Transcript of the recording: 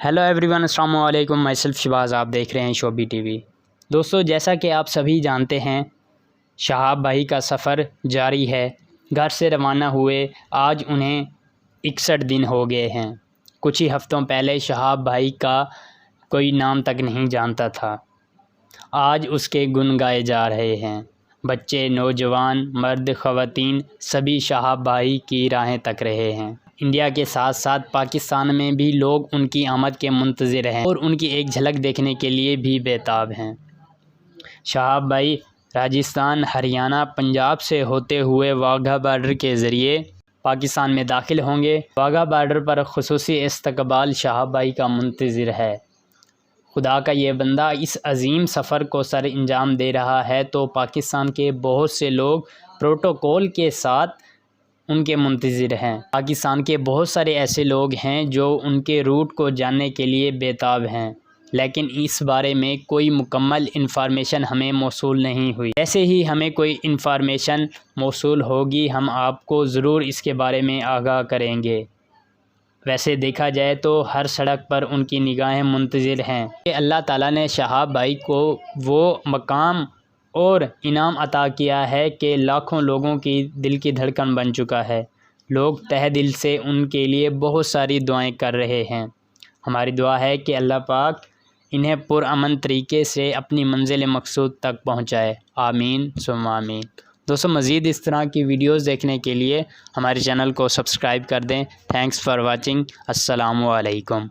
Hello everyone, अस्सलाम वालेकुम। मैं सेल्फ शहबाज, आप देख रहे हैं शोबी टीवी। दोस्तों, जैसा कि आप सभी जानते हैं, शहाब भाई का सफ़र जारी है। घर से रवाना हुए आज उन्हें 61 दिन हो गए हैं। कुछ ही हफ़्तों पहले शहाब भाई का कोई नाम तक नहीं जानता था। आज उसके गुण गाए जा रहे हैं। बच्चे, नौजवान, मर्द, ख़वातीन सभी शहाब भाई की राहें तक रहे हैं। इंडिया के साथ साथ पाकिस्तान में भी लोग उनकी आमद के मुंतज़िर हैं और उनकी एक झलक देखने के लिए भी बेताब हैं। शहाब भाई राजस्थान, हरियाणा, पंजाब से होते हुए वाघा बॉर्डर के ज़रिए पाकिस्तान में दाखिल होंगे। वाघा बॉर्डर पर ख़ुसूसी इस्तकबाल शहाब भाई का मुंतज़िर है। खुदा का ये बंदा इस अज़ीम सफ़र को सर अंजाम दे रहा है तो पाकिस्तान के बहुत से लोग प्रोटोकॉल के साथ उनके मुंतज़िर हैं। पाकिस्तान के बहुत सारे ऐसे लोग हैं जो उनके रूट को जानने के लिए बेताब हैं, लेकिन इस बारे में कोई मुकम्मल इन्फॉर्मेशन हमें मौसूल नहीं हुई। जैसे ही हमें कोई इन्फॉर्मेशन मौसूल होगी हम आपको ज़रूर इसके बारे में आगाह करेंगे। वैसे देखा जाए तो हर सड़क पर उनकी निगाहें मुंतज़िर हैं कि अल्लाह ताला ने शहाब भाई को वो मकाम और इनाम अता किया है कि लाखों लोगों की दिल की धड़कन बन चुका है। लोग तहे दिल से उनके लिए बहुत सारी दुआएं कर रहे हैं। हमारी दुआ है कि अल्लाह पाक इन्हें पुरअमन तरीके से अपनी मंजिल मकसूद तक पहुंचाए। आमीन सुम्मा आमीन। दोस्तों, मज़ीद इस तरह की वीडियोस देखने के लिए हमारे चैनल को सब्सक्राइब कर दें। Thanks for watching. अस्सलामु अलैकुम।